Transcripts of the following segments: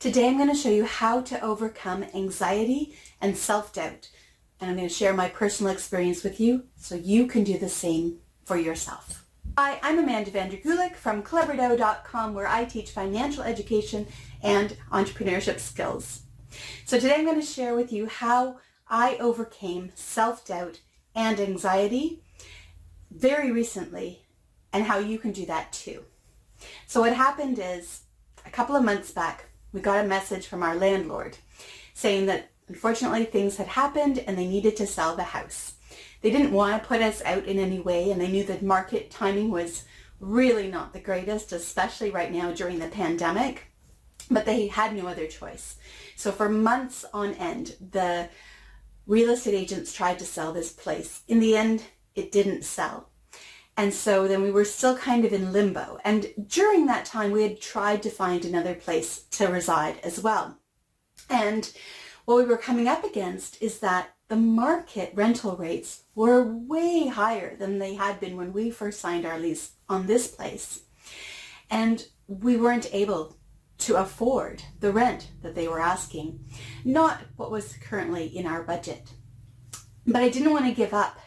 Today I'm going to show you how to overcome anxiety and self-doubt, and I'm going to share my personal experience with you so you can do the same for yourself. Hi, I'm Amanda Vandergulik from cleverdou.com, where I teach financial education and entrepreneurship skills. So today I'm going to share with you how I overcame self-doubt and anxiety very recently and how you can do that too. So what happened is a couple of months back, we got a message from our landlord saying that unfortunately things had happened and they needed to sell the house. They didn't want to put us out in any way, and they knew that market timing was really not the greatest, especially right now during the pandemic, but they had no other choice. So for months on end, the real estate agents tried to sell this place. In the end, it didn't sell. And so then we were still kind of in limbo. And during that time, we had tried to find another place to reside as well. And what we were coming up against is that the market rental rates were way higher than they had been when we first signed our lease on this place. And we weren't able to afford the rent that they were asking, not what was currently in our budget. But I didn't want to give up.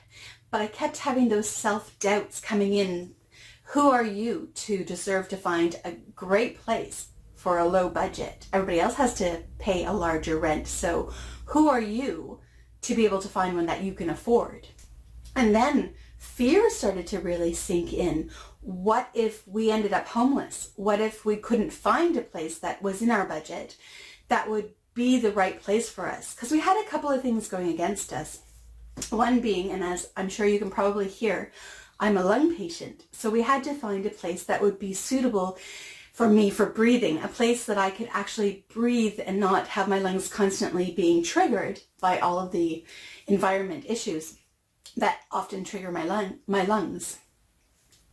But I kept having those self-doubts coming in. Who are you to deserve to find a great place for a low budget? Everybody else has to pay a larger rent. So who are you to be able to find one that you can afford? And then fear started to really sink in. What if we ended up homeless? What if we couldn't find a place that was in our budget that would be the right place for us? Because we had a couple of things going against us. One being, and as I'm sure you can probably hear, I'm a lung patient. So we had to find a place that would be suitable for me for breathing, a place that I could actually breathe and not have my lungs constantly being triggered by all of the environment issues that often trigger my lungs.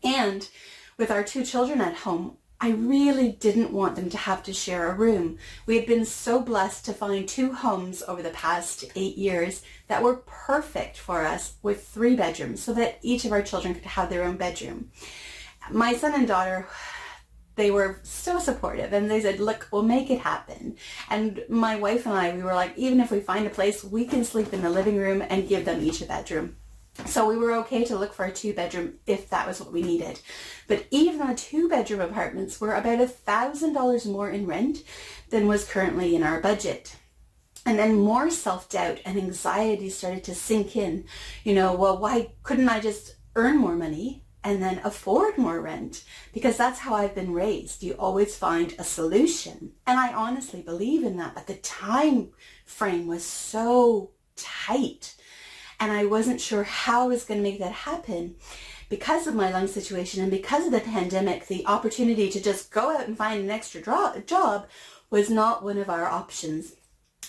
And with our two children at home, I really didn't want them to have to share a room. We had been so blessed to find two homes over the past 8 years that were perfect for us with 3 bedrooms so that each of our children could have their own bedroom. My son and daughter, they were so supportive, and they said, look, we'll make it happen. And my wife and I, we were like, even if we find a place, we can sleep in the living room and give them each a bedroom. So we were okay to look for a 2-bedroom if that was what we needed. But even the 2-bedroom apartments were about $1,000 more in rent than was currently in our budget. And then more self-doubt and anxiety started to sink in. Well, why couldn't I just earn more money and then afford more rent? Because that's how I've been raised. You always find a solution. And I honestly believe in that. But the time frame was so tight. And I wasn't sure how I was going to make that happen. Because of my lung situation and because of the pandemic, the opportunity to just go out and find an extra job was not one of our options.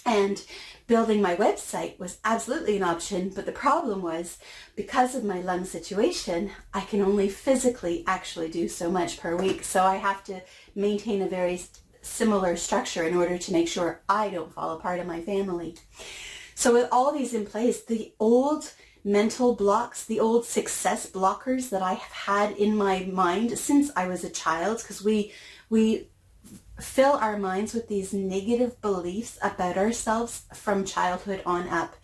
And building my website was absolutely an option, but the problem was, because of my lung situation, I can only physically actually do so much per week. So I have to maintain a very similar structure in order to make sure I don't fall apart in my family. So with all these in place, the old mental blocks, the old success blockers that I have had in my mind since I was a child, because we fill our minds with these negative beliefs about ourselves from childhood on up.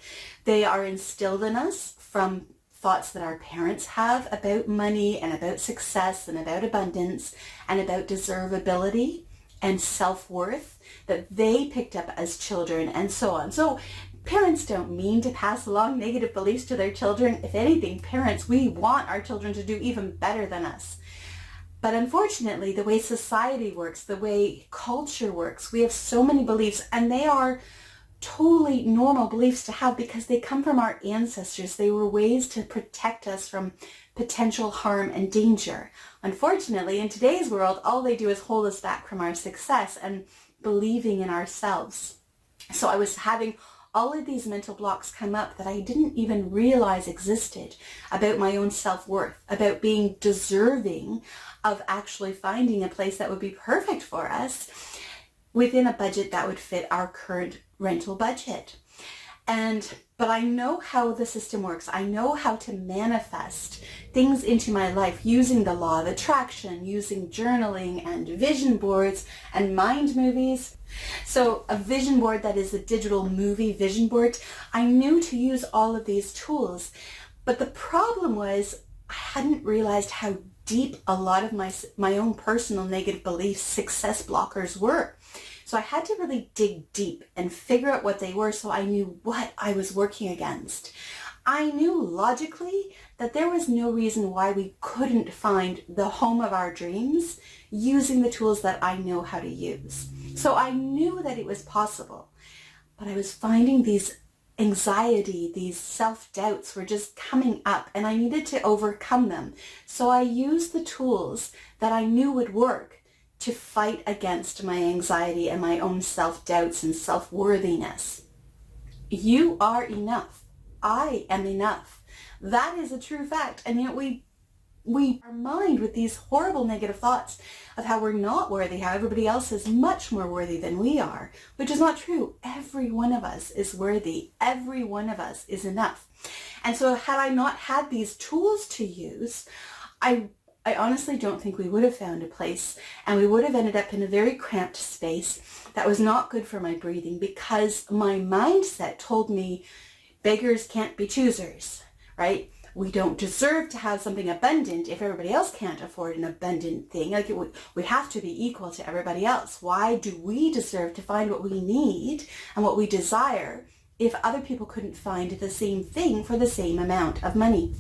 They are instilled in us from thoughts that our parents have about money and about success and about abundance and about deservability and self-worth that they picked up as children, and so on. So parents don't mean to pass along negative beliefs to their children. If anything, parents, we want our children to do even better than us. But unfortunately, the way society works, the way culture works, we have so many beliefs, and they are totally normal beliefs to have because they come from our ancestors. They were ways to protect us from potential harm and danger. Unfortunately, in today's world, all they do is hold us back from our success and believing in ourselves. So I was having all of these mental blocks come up that I didn't even realize existed about my own self-worth, about being deserving of actually finding a place that would be perfect for us within a budget that would fit our current rental budget. But I know how the system works. I know how to manifest things into my life using the law of attraction, using journaling and vision boards and mind movies. So a vision board that is a digital movie vision board, I knew to use all of these tools. But the problem was I hadn't realized how deep a lot of my own personal negative beliefs, success blockers were. So I had to really dig deep and figure out what they were so I knew what I was working against. I knew logically that there was no reason why we couldn't find the home of our dreams using the tools that I know how to use. So I knew that it was possible, but I was finding these anxiety, these self-doubts were just coming up and I needed to overcome them. So I used the tools that I knew would work to fight against my anxiety and my own self-doubts and self-worthiness. You are enough. I am enough. That is a true fact. And yet we are mined with these horrible negative thoughts of how we're not worthy, how everybody else is much more worthy than we are, which is not true. Every one of us is worthy. Every one of us is enough. And so had I not had these tools to use, I honestly don't think we would have found a place, and we would have ended up in a very cramped space that was not good for my breathing because my mindset told me beggars can't be choosers, right? We don't deserve to have something abundant if everybody else can't afford an abundant thing. Like we have to be equal to everybody else. Why do we deserve to find what we need and what we desire if other people couldn't find the same thing for the same amount of money?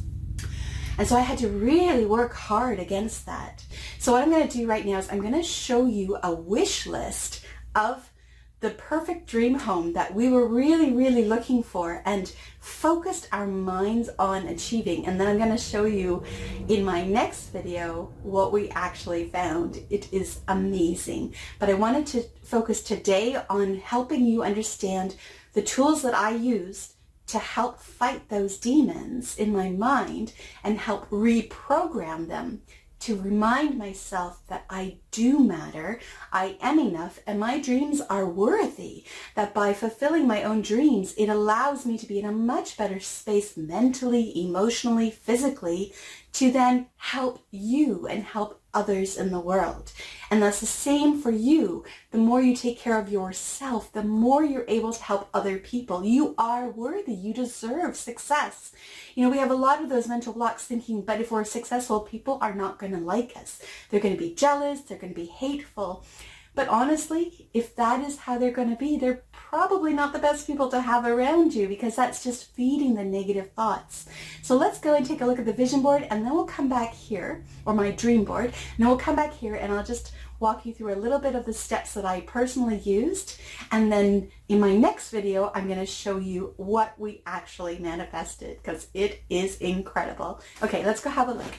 And so I had to really work hard against that. So what I'm going to do right now is I'm going to show you a wish list of the perfect dream home that we were really, really looking for and focused our minds on achieving. And then I'm going to show you in my next video what we actually found. It is amazing. But I wanted to focus today on helping you understand the tools that I used to help fight those demons in my mind and help reprogram them to remind myself that I do matter, I am enough, and my dreams are worthy. That by fulfilling my own dreams, it allows me to be in a much better space mentally, emotionally, physically, to then help you and help others in the world. And that's the same for you. The more you take care of yourself, the more you're able to help other people. You are worthy. You deserve success. You know, we have a lot of those mental blocks thinking, but if we're successful, people are not going to like us. They're going to be jealous. They're going to be hateful. But honestly, if that is how they're going to be, they're probably not the best people to have around you because that's just feeding the negative thoughts. So let's go and take a look at the vision board and then we'll come back here, or my dream board, and then we'll come back here and I'll just walk you through a little bit of the steps that I personally used. And then in my next video, I'm going to show you what we actually manifested because it is incredible. Okay, let's go have a look.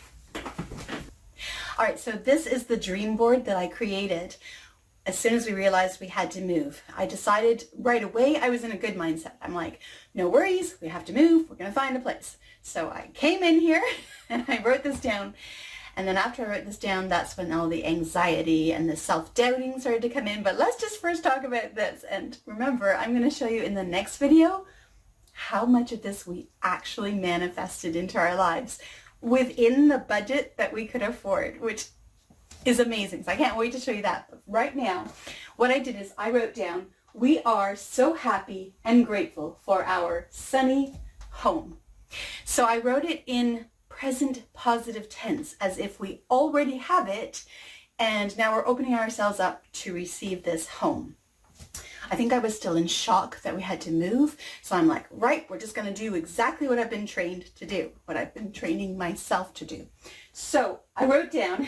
All right, so this is the dream board that I created as soon as we realized we had to move. I decided right away, I was in a good mindset. I'm like, no worries, we have to move, we're gonna find a place. So I came in here and I wrote this down. And then after I wrote this down, that's when all the anxiety and the self-doubting started to come in. But let's just first talk about this. And remember, I'm gonna show you in the next video how much of this we actually manifested into our lives within the budget that we could afford, which is amazing. So I can't wait to show you that. But right now, what I did is I wrote down, we are so happy and grateful for our sunny home. So I wrote it in present positive tense as if we already have it and now we're opening ourselves up to receive this home. I think I was still in shock that we had to move. So I'm like, right, we're just going to do exactly what I've been trained to do, what I've been training myself to do. So I wrote down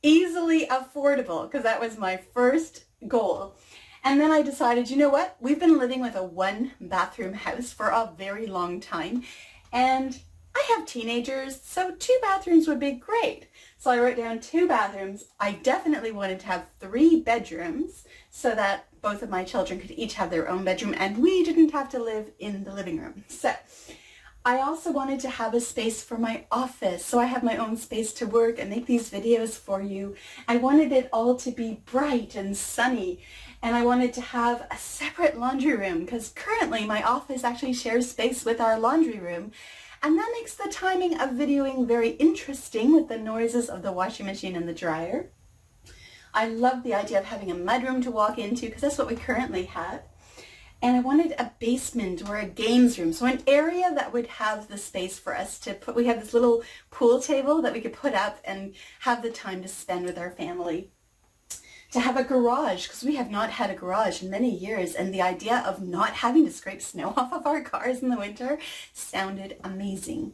easily affordable because that was my first goal. And then I decided, you know what? We've been living with a 1-bathroom house for a very long time. And I have teenagers, so 2 bathrooms would be great. So I wrote down 2 bathrooms. I definitely wanted to have 3 bedrooms so that both of my children could each have their own bedroom and we didn't have to live in the living room. So I also wanted to have a space for my office, so I have my own space to work and make these videos for you. I wanted it all to be bright and sunny. And I wanted to have a separate laundry room because currently my office actually shares space with our laundry room. And that makes the timing of videoing very interesting with the noises of the washing machine and the dryer. I love the idea of having a mudroom to walk into because that's what we currently have. And I wanted a basement or a games room, so an area that would have the space for us to put, we have this little pool table that we could put up and have the time to spend with our family. To have a garage, because we have not had a garage in many years, and the idea of not having to scrape snow off of our cars in the winter sounded amazing.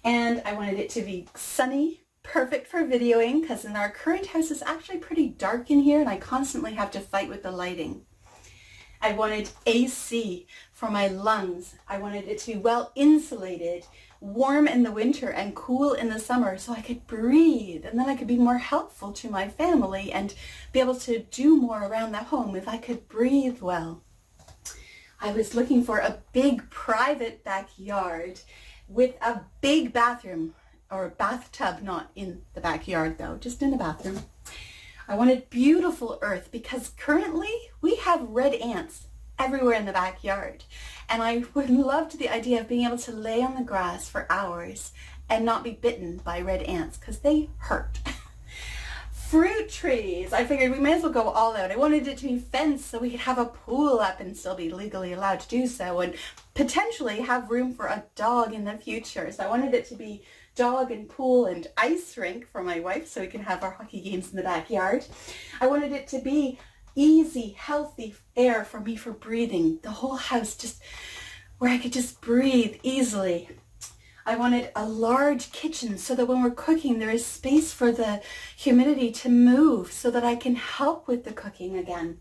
And I wanted it to be sunny, perfect for videoing, because in our current house it's actually pretty dark in here and I constantly have to fight with the lighting. I wanted AC for my lungs. I wanted it to be well insulated, warm in the winter and cool in the summer so I could breathe, and then I could be more helpful to my family and be able to do more around the home if I could breathe well. I was looking for a big private backyard with a big bathroom, or a bathtub, not in the backyard though, just in the bathroom. I wanted beautiful earth because currently we have red ants everywhere in the backyard. And I would love the idea of being able to lay on the grass for hours and not be bitten by red ants because they hurt. Fruit trees. I figured we may as well go all out. I wanted it to be fenced so we could have a pool up and still be legally allowed to do so, and potentially have room for a dog in the future. So I wanted it to be dog and pool and ice rink for my wife so we can have our hockey games in the backyard. I wanted it to be easy, healthy air for me for breathing. The whole house just where I could just breathe easily. I wanted a large kitchen so that when we're cooking there is space for the humidity to move so that I can help with the cooking again.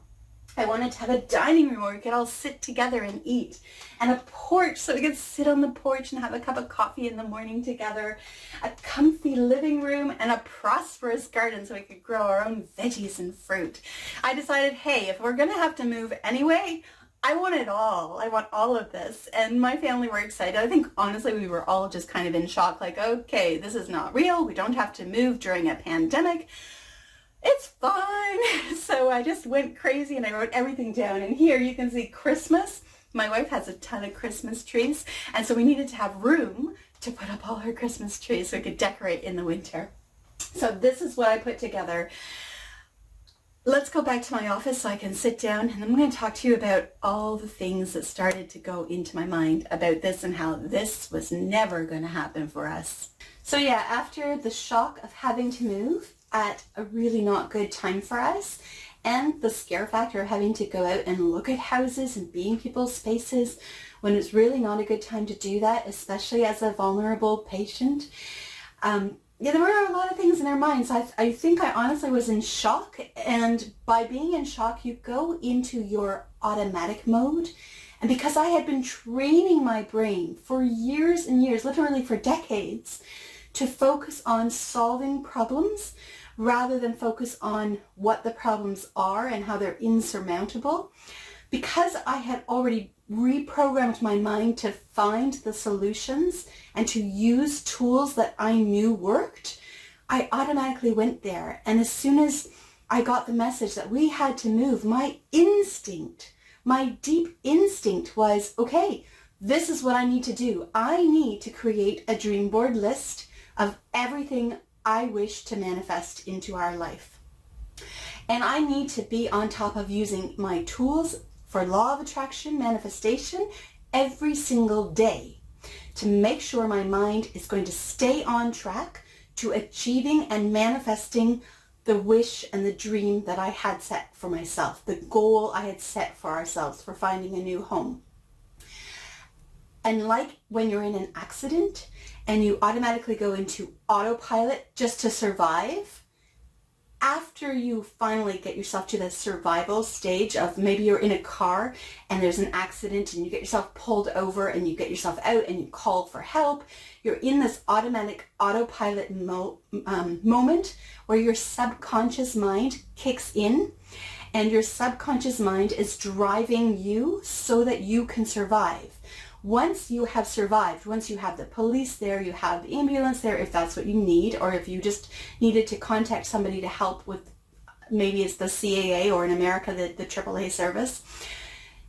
I wanted to have a dining room where we could all sit together and eat, and a porch so we could sit on the porch and have a cup of coffee in the morning together, a comfy living room, and a prosperous garden so we could grow our own veggies and fruit. I decided, hey, if we're going to have to move anyway, I want it all. I want all of this. And my family were excited. I think honestly we were all just kind of in shock, like, okay, this is not real. We don't have to move during a pandemic. It's fine. So I just went crazy and I wrote everything down. And here you can see Christmas. My wife has a ton of Christmas trees. And so we needed to have room to put up all her Christmas trees so we could decorate in the winter. So this is what I put together. Let's go back to my office so I can sit down, and I'm going to talk to you about all the things that started to go into my mind about this and how this was never going to happen for us. So yeah, after the shock of having to move at a really not good time for us, and the scare factor of having to go out and look at houses and be in people's spaces when it's really not a good time to do that, especially as a vulnerable patient, yeah, there were a lot of things in our minds. I think I honestly was in shock, and by being in shock, you go into your automatic mode. And because I had been training my brain for years and years, literally for decades, to focus on solving problems rather than focus on what the problems are and how they're insurmountable, because I had already reprogrammed my mind to find the solutions and to use tools that I knew worked, I automatically went there. And as soon as I got the message that we had to move, my instinct, my deep instinct was, okay, this is what I need to do. I need to create a dream board list of everything I wish to manifest into our life. And I need to be on top of using my tools for law of attraction manifestation every single day to make sure my mind is going to stay on track to achieving and manifesting the wish and the dream that I had set for myself, the goal I had set for ourselves for finding a new home. And like when you're in an accident and you automatically go into autopilot just to survive, after you finally get yourself to the survival stage of maybe you're in a car and there's an accident and you get yourself pulled over and you get yourself out and you call for help, you're in this automatic autopilot moment where your subconscious mind kicks in, and your subconscious mind is driving you so that you can survive. Once you have survived, once you have the police there, you have the ambulance there if that's what you need, or if you just needed to contact somebody to help with maybe it's the CAA, or in America, the AAA service.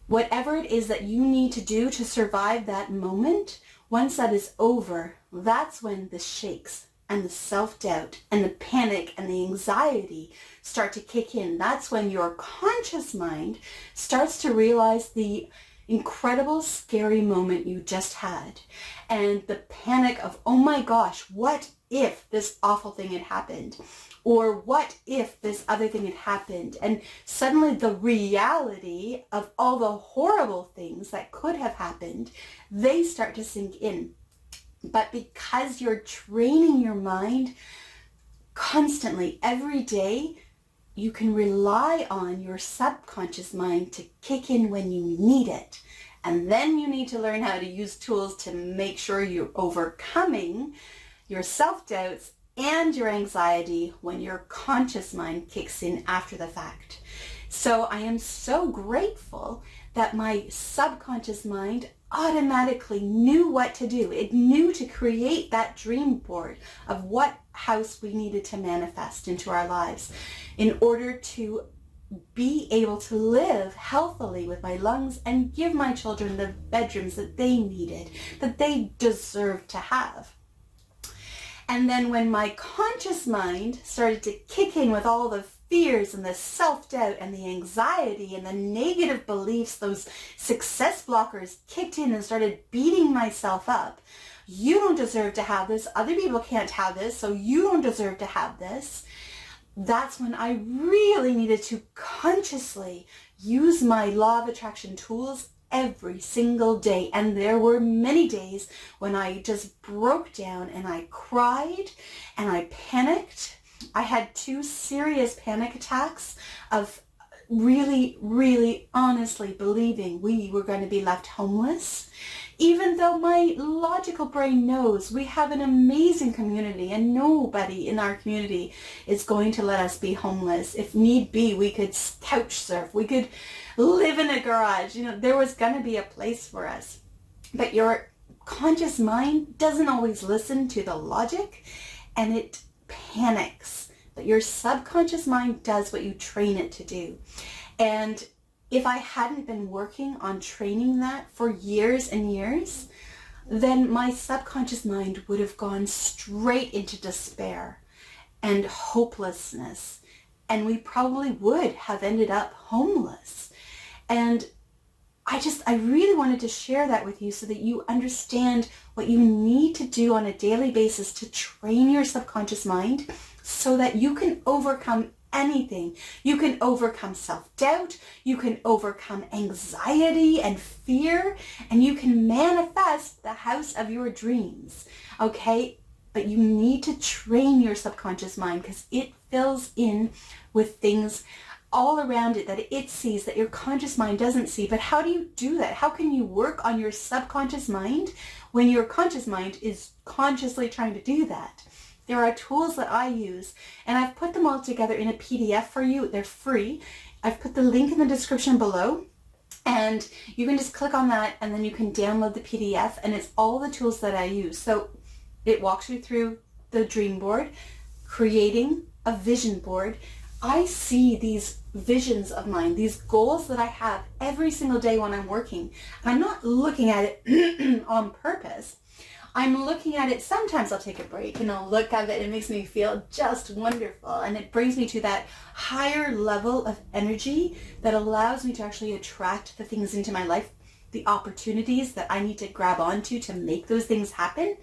Whatever it is that you need to do to survive that moment, once that is over, that's when the shakes and the self-doubt and the panic and the anxiety start to kick in. That's when your conscious mind starts to realize the incredible, scary moment you just had, and the panic of, oh my gosh, what if this awful thing had happened? Or what if this other thing had happened? And suddenly the reality of all the horrible things that could have happened, they start to sink in. But because you're training your mind constantly, every day, you can rely on your subconscious mind to kick in when you need it. And then you need to learn how to use tools to make sure you're overcoming your self-doubts and your anxiety when your conscious mind kicks in after the fact. So I am so grateful that my subconscious mind automatically knew what to do. It knew to create that dream board of what house we needed to manifest into our lives in order to be able to live healthily with my lungs and give my children the bedrooms that they needed, that they deserved to have. And then when my conscious mind started to kick in with all the fears and the self-doubt and the anxiety and the negative beliefs, those success blockers kicked in and started beating myself up. You don't deserve to have this. Other people can't have this, so you don't deserve to have this. That's when I really needed to consciously use my law of attraction tools every single day. And there were many days when I just broke down and I cried and I panicked. I had 2 serious panic attacks of really, really honestly believing we were going to be left homeless, even though my logical brain knows we have an amazing community and nobody in our community is going to let us be homeless. If need be, we could couch surf, we could live in a garage. You know, there was going to be a place for us. But your conscious mind doesn't always listen to the logic, and it panics. But your subconscious mind does what you train it to do. And if I hadn't been working on training that for years and years, then my subconscious mind would have gone straight into despair and hopelessness. And we probably would have ended up homeless. And I really wanted to share that with you so that you understand what you need to do on a daily basis to train your subconscious mind so that you can overcome anything. You can overcome self-doubt, you can overcome anxiety and fear, and you can manifest the house of your dreams, okay? But you need to train your subconscious mind because it fills in with things all around it that it sees that your conscious mind doesn't see. But how do you do that? How can you work on your subconscious mind when your conscious mind is consciously trying to do that? There are tools that I use, and I've put them all together in a PDF for you. They're free. I've put the link in the description below, and you can just click on that, and then you can download the PDF, and it's all the tools that I use. So it walks you through the dream board, creating a vision board. I see these visions of mine, these goals that I have every single day when I'm working. And I'm not looking at it on purpose. I'm looking at it, sometimes I'll take a break and I'll look at it and it makes me feel just wonderful. And it brings me to that higher level of energy that allows me to actually attract the things into my life, the opportunities that I need to grab onto to make those things happen.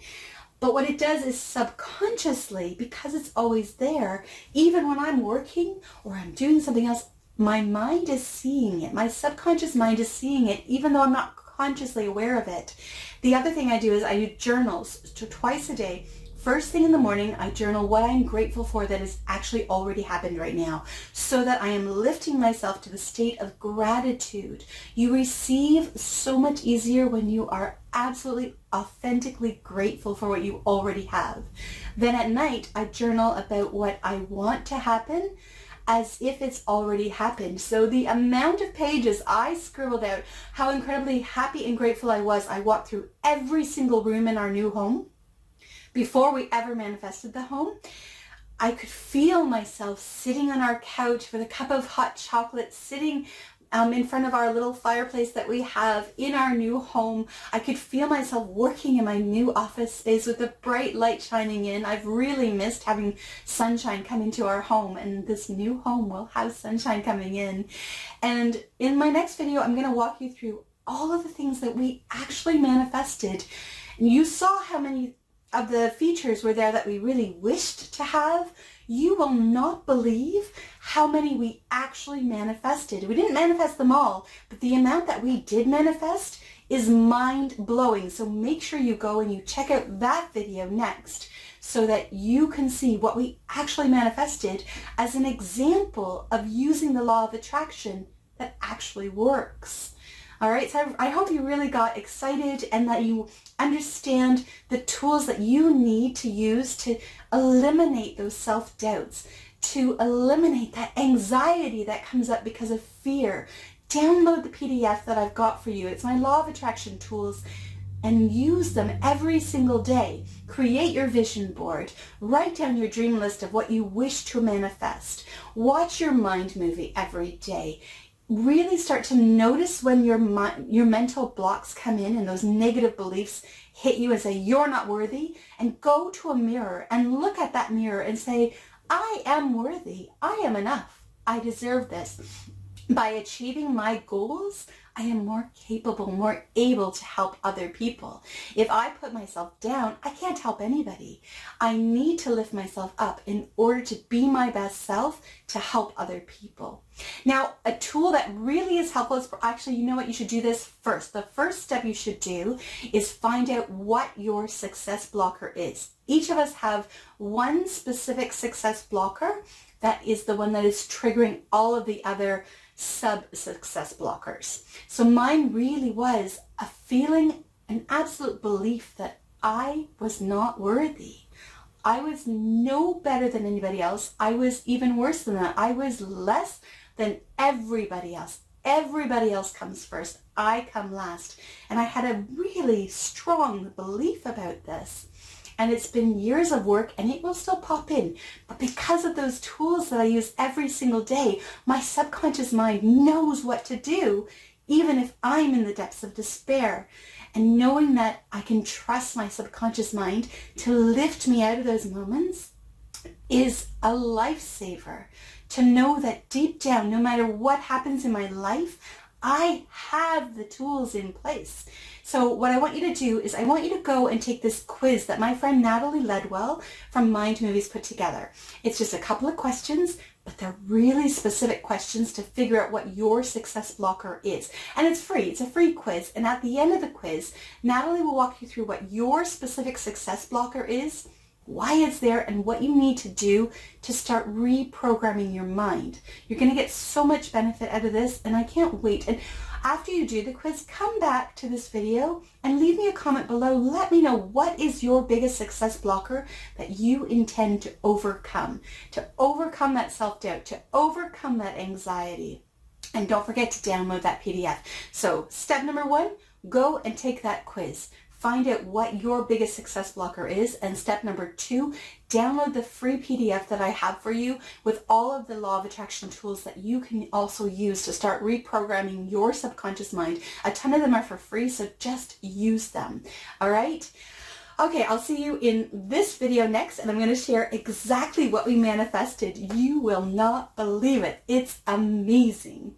But what it does is subconsciously, because it's always there, even when I'm working or I'm doing something else, my mind is seeing it. My subconscious mind is seeing it, even though I'm not consciously aware of it. The other thing I do is I do journals twice a day. First thing in the morning, I journal what I'm grateful for that has actually already happened right now, so that I am lifting myself to the state of gratitude. You receive so much easier when you are absolutely authentically grateful for what you already have. Then at night, I journal about what I want to happen as if it's already happened. So the amount of pages I scribbled out, how incredibly happy and grateful I was. I walked through every single room in our new home before we ever manifested the home. I could feel myself sitting on our couch with a cup of hot chocolate, sitting in front of our little fireplace that we have in our new home. I could feel myself working in my new office space with the bright light shining in. I've really missed having sunshine come into our home, and this new home will have sunshine coming in. And in my next video, I'm going to walk you through all of the things that we actually manifested. And you saw how many of the features were there that we really wished to have. You will not believe how many we actually manifested. We didn't manifest them all, but the amount that we did manifest is mind-blowing. So make sure you go and you check out that video next so that you can see what we actually manifested as an example of using the law of attraction that actually works. All right, so I hope you really got excited and that you understand the tools that you need to use to eliminate those self-doubts, to eliminate that anxiety that comes up because of fear. Download the PDF that I've got for you. It's my law of attraction tools, and use them every single day. Create your vision board. Write down your dream list of what you wish to manifest. Watch your mind movie every day. Really start to notice when your mental blocks come in and those negative beliefs hit you and say, you're not worthy, and go to a mirror and look at that mirror and say, I am worthy. I am enough. I deserve this. By achieving my goals, I am more capable, more able to help other people. If I put myself down, I can't help anybody. I need to lift myself up in order to be my best self to help other people. Now, a tool that really is helpful is, actually, you know what, you should do this first. The first step you should do is find out what your success blocker is. Each of us have one specific success blocker that is the one that is triggering all of the other sub-success blockers. So mine really was a feeling, an absolute belief that I was not worthy. I was no better than anybody else. I was even worse than that. I was less than everybody else. Everybody else comes first. I come last. And I had a really strong belief about this. And it's been years of work, and it will still pop in. But because of those tools that I use every single day, my subconscious mind knows what to do, even if I'm in the depths of despair. And knowing that I can trust my subconscious mind to lift me out of those moments is a lifesaver. To know that deep down, no matter what happens in my life, I have the tools in place. So what I want you to do is I want you to go and take this quiz that my friend Natalie Ledwell from Mind Movies put together. It's just a couple of questions, but they're really specific questions to figure out what your success blocker is. And it's free. It's a free quiz. And at the end of the quiz, Natalie will walk you through what your specific success blocker is, why it's there, and what you need to do to start reprogramming your mind. You're going to get so much benefit out of this, and I can't wait. And after you do the quiz, come back to this video and leave me a comment below. Let me know what is your biggest success blocker that you intend to overcome that self-doubt, to overcome that anxiety. And don't forget to download that PDF. So step number 1, go and take that quiz. Find out what your biggest success blocker is. And step number 2, download the free PDF that I have for you with all of the law of attraction tools that you can also use to start reprogramming your subconscious mind. A ton of them are for free, so just use them. All right? Okay, I'll see you in this video next, and I'm going to share exactly what we manifested. You will not believe it. It's amazing.